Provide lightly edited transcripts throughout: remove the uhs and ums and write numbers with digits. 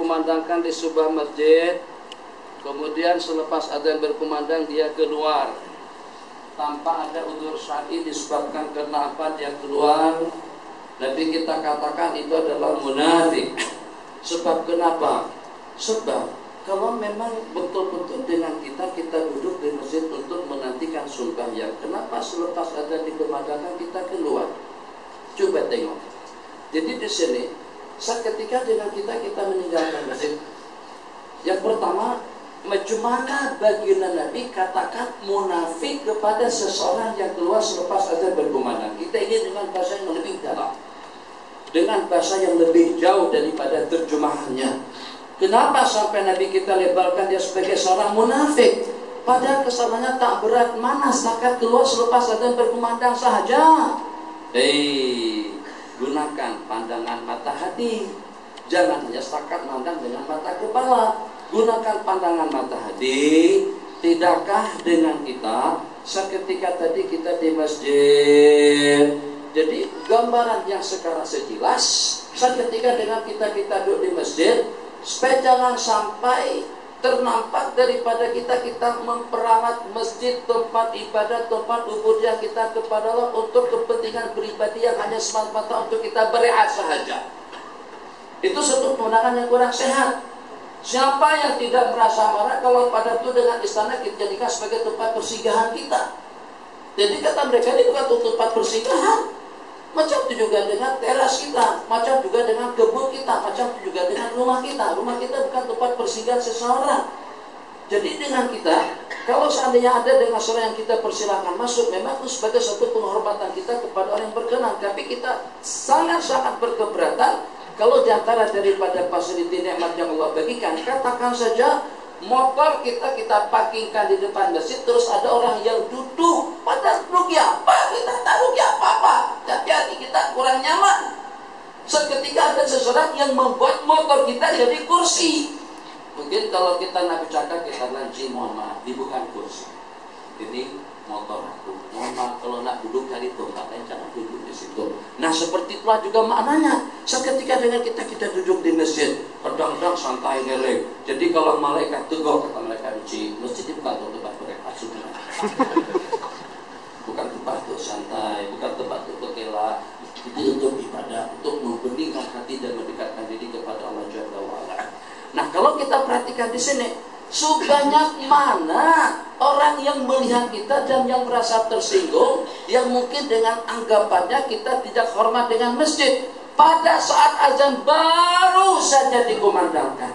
berkumandangkan di sebuah masjid, kemudian selepas adzan berkumandang dia keluar tanpa ada udzur syar'i disebabkan karena apa dia keluar, Nabi kita katakan itu adalah munafik. Sebab kenapa? Sebab kalau memang betul-betul dengan kita duduk di masjid untuk menantikan sembahyang, kenapa selepas adzan dikumandangkan kita keluar? Coba tengok. Jadi di sini seketika dengan kita meninggalkan masjid. Yang pertama, maka baginda Nabi katakan munafik kepada seseorang yang keluar selepas adzan berkumandang. Kita ingin dengan bahasa yang lebih dalam, dengan bahasa yang lebih jauh daripada terjemahannya. Kenapa sampai Nabi kita lebarkan dia sebagai seorang munafik? Padahal kesalahannya tak berat, mana setakat keluar selepas adzan berkumandang saja. Gunakan pandangan mata hati, jangan hanya setakat mandang dengan mata kepala. Gunakan pandangan mata hati. Tidakkah dengan kita seketika tadi kita di masjid, jadi gambaran yang sekarang sejelas seketika dengan kita duduk di masjid, supaya jangan sampai ternampak daripada kita memperalat masjid, tempat ibadah, tempat ubudiyah kita kepada Allah untuk kepentingan pribadi yang hanya semata-mata untuk kita berehat sahaja. Itu satu pandangan yang kurang sehat. Siapa yang tidak merasa marah kalau pada itu dengan istana kita jadikan sebagai tempat persinggahan kita? Jadi kata mereka ini bukan tempat persinggahan. Macam itu juga dengan teras kita, macam juga dengan kebun kita, macam itu juga dengan rumah kita. Rumah kita bukan tempat persinggahan seseorang. Jadi dengan kita, kalau seandainya ada dengan seorang yang kita persilakan masuk, memang itu sebagai satu penghormatan kita kepada orang yang berkenan. Tapi kita sangat-sangat berkeberatan kalau diantara daripada fasiliti nikmat yang Allah bagikan, katakan saja motor kita parkingkan di depan masjid, terus ada orang yang duduk, padahal rugi apa? Kita tak rugi apa-apa, tapi hati kita kurang nyaman. Seketika ada seseorang yang membuat motor kita jadi kursi. Mungkin kalau kita nak bercakap, kita lanci, mohon maaf, ini bukan kursi, ini motor aku. Mohon maaf, kalau nak duduk dari tempat lain, jangan duduk di situ. Nah seperti itulah juga maknanya. Seketika dengan kita duduk di masjid, kadang-kadang santai ngeleng. Jadi kalau malaikat tegur, kata malaikat uji, masjid itu bukan tempat berehat, bukan tempat untuk santai, bukan tempat untuk berkelak. Itu untuk ibadah, untuk membeningkan hati dan mendekatkan diri kepada Allah Jalla wa'ala. Nah kalau kita perhatikan di sini, sebanyak mana orang yang melihat kita dan yang merasa tersinggung, yang mungkin dengan anggapannya kita tidak hormat dengan masjid. Pada saat azan baru saja dikumandangkan,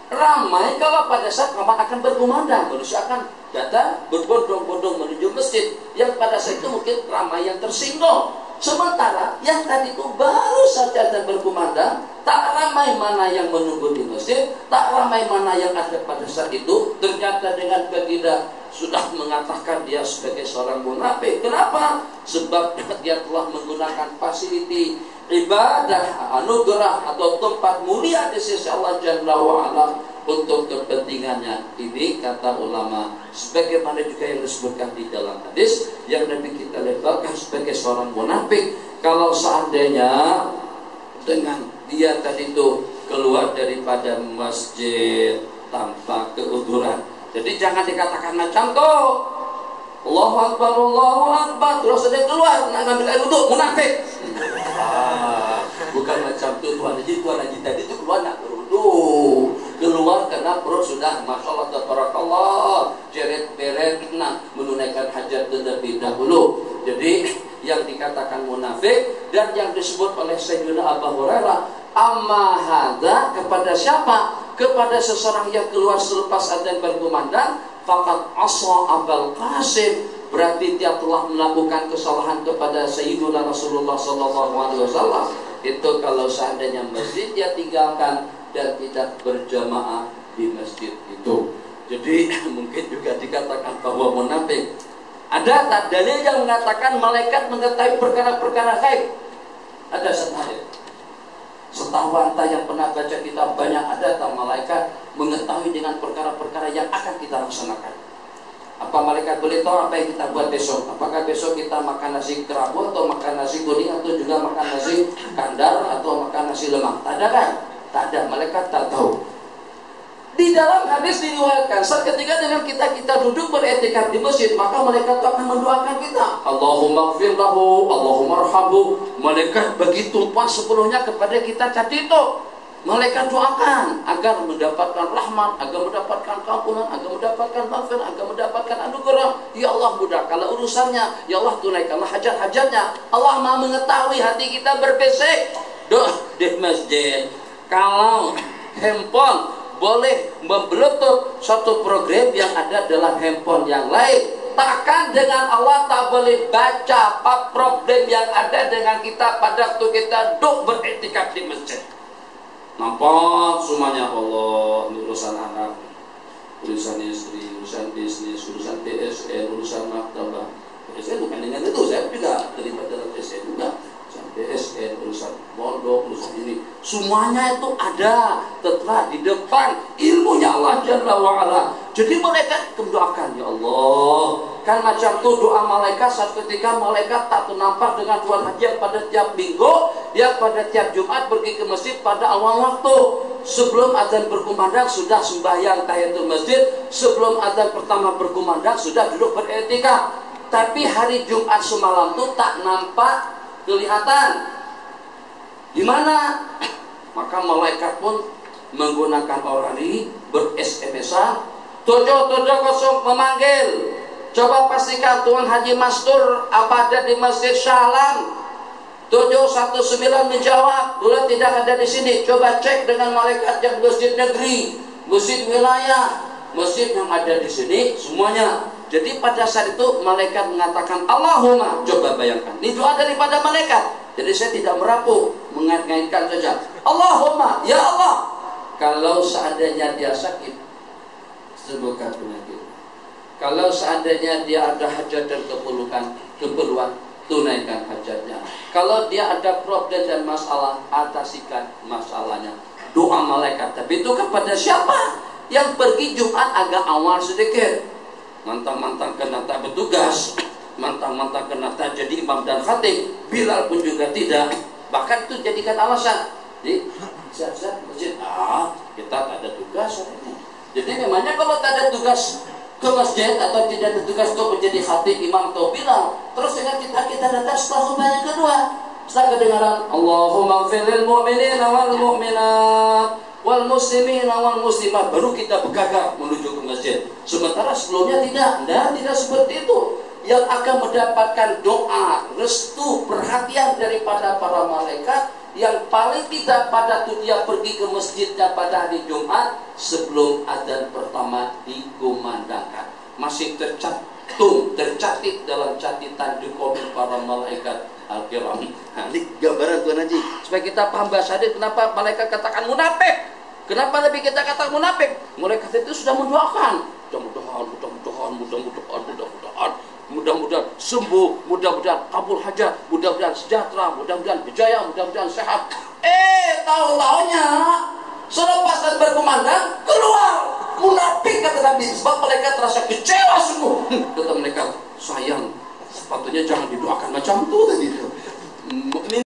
ramai kalau pada saat qamat akan berkumandang, manusia akan datang berbondong-bondong menuju masjid, yang pada saat itu mungkin ramai yang tersinggung. Sementara yang tadi itu baru saja azan berkumandang, tak ramai mana yang menunggu di masjid, tak ramai mana yang ada pada saat itu. Ternyata dengan baginda sudah mengatakan dia sebagai seorang munafik. Kenapa? Sebab dia telah menggunakan fasiliti ibadah, anugerah atau tempat mulia di sisi Allah Jalla wa'ala untuk kepentingannya. Ini kata ulama, sebagaimana juga yang disebutkan di dalam hadis yang Nabi kita lebarkan sebagai seorang munafik. Kalau seandainya dengan dia tadi itu keluar daripada masjid tanpa keuduran, jadi jangan dikatakan macam tuh Allahu Akbar, terus dia keluar nak ambil air wudhu, munafik. Bukan macam itu. Tuan Haji tadi itu keluar nak berwudhu, keluar karena perut sudah masya Allah tabarakallah jeret-beret nak menunaikan hajat terlebih dahulu. Jadi yang dikatakan munafik dan yang disebut oleh Sayyidina Abu Hurairah, amma hadza, kepada siapa? Kepada seseorang yang keluar selepas adzan berkumandang, faqad asa Abul Qasim, berarti dia telah melakukan kesalahan kepada Sayyidina Rasulullah SAW. Itu kalau seandainya masjid dia tinggalkan dan tidak berjamaah di masjid itu. Jadi mungkin juga dikatakan bahwa munafik. Ada tak dalil yang mengatakan malaikat mengetahui perkara-perkara gaib? Ada setahun. Setahu anta yang pernah baca kitab banyak, ada tak malaikat mengetahui dengan perkara-perkara yang akan kita laksanakan? Apa malaikat boleh tahu apa yang kita buat besok? Apakah besok kita makan nasi kerabu atau makan nasi kuning atau juga makan nasi kandar atau makan nasi lemak? Tak ada kan? Tak ada, malaikat tak tahu. hadis diriwayatkan, seketika dengan kita duduk beriktikaf di masjid, maka malaikat akan mendoakan kita. Allahumma ighfir lahu, Allahumma arhamhu. Malaikat begitu puas sepenuhnya kepada kita tadi itu. Malaikat doakan agar mendapatkan rahmat, agar mendapatkan keampunan, agar mendapatkan maghfirah, agar mendapatkan anugerah. Ya Allah, mudahkanlah urusannya. Ya Allah, tunaikanlah hajat-hajatnya. Allah Maha mengetahui hati kita berbisik. Doa di masjid. Kalau handphone boleh membluetooth satu program yang ada dalam handphone yang lain, takkan dengan Allah tak boleh baca apa problem yang ada dengan kita pada waktu kita duduk beriktikaf di masjid. Nampak semuanya Allah, urusan anak, urusan istri, urusan bisnis, urusan PSN, urusan maktabah. PSN bukan dengan itu, saya juga terlibat dalam PSN juga. Urusan PSN, urusan pondok, urusan ini, semuanya itu ada telah di depan ilmunya Allah Jalla wa'ala. Jadi malaikat mendoakan, ya Allah. Kan macam tu doa malaikat saat ketika malaikat tak nampak dengan Tuhan Haji pada tiap minggu, dia pada tiap Jumat pergi ke masjid pada awal waktu. Sebelum azan berkumandang sudah sembahyang tahiyatul masjid, sebelum azan pertama berkumandang sudah duduk beriktikaf. Tapi hari Jumat semalam tu tak nampak kelihatan. Di mana? Maka malaikat pun menggunakan orang ini ber-SMS-an 770 memanggil. Coba pastikan Tuan Haji Mastur apa ada di Masjid Shah Alam. 719 menjawab, "Dulu tidak ada di sini." Coba cek dengan malaikat yang masjid negeri, masjid wilayah, masjid yang ada di sini semuanya. Jadi pada saat itu malaikat mengatakan Allahumma. Coba bayangkan, ini doa daripada malaikat. Jadi saya tidak merapu, mengaitkan saja. Allahumma, ya Allah, kalau seandainya dia sakit, sembuhkan penyakit. Kalau seandainya dia ada hajat dan keperluan, tunaikan hajatnya. Kalau dia ada problem dan masalah, atasikan masalahnya. Doa malaikat. Tapi itu kepada siapa? Yang pergi Jumat agak awal sedikit. Mantang-mantang kena tak bertugas, mantang-mantang kena tak jadi imam dan khatib, Bilal pun juga tidak. Bahkan itu jadikan alasan. Jadi siap-siap masjid, kita tak ada tugas hari ini. Jadi memangnya kalau tak ada tugas ke masjid atau tidak ada tugas untuk menjadi khatib, imam atau Bilal, terus dengan kita datang setelah khutbah yang kedua, setelah kedengaran Allahumma ighfir lil mu'minina wal mu'minat wal muslimina wal muslimat, baru kita bergegas menuju ke masjid. Sementara sebelumnya tidak seperti itu. Yang akan mendapatkan doa, restu, perhatian daripada para malaikat, yang paling tidak pada tuh dia pergi ke masjidnya pada hari Jumat sebelum adzan pertama dikumandangkan. Masih tercatat dalam catatan di komen para malaikat al-kiram. Nah, ini gambaran Tuhan Haji supaya kita paham bahasa hadis kenapa malaikat katakan munafik. Kenapa Nabi kita katakan munafik? Malaikat itu sudah mendoakan, mudah-mudahan sembuh, mudah-mudahan kabul hajat, mudah-mudahan sejahtera, mudah-mudahan berjaya, mudah-mudahan sehat. Tahu-taunya selepas dan berkumandang keluar munafik, kata Nabi. Sebab mereka terasa kecewa sungguh. Kata mereka, sayang, sepatutnya jangan didoakan macam itu tadi.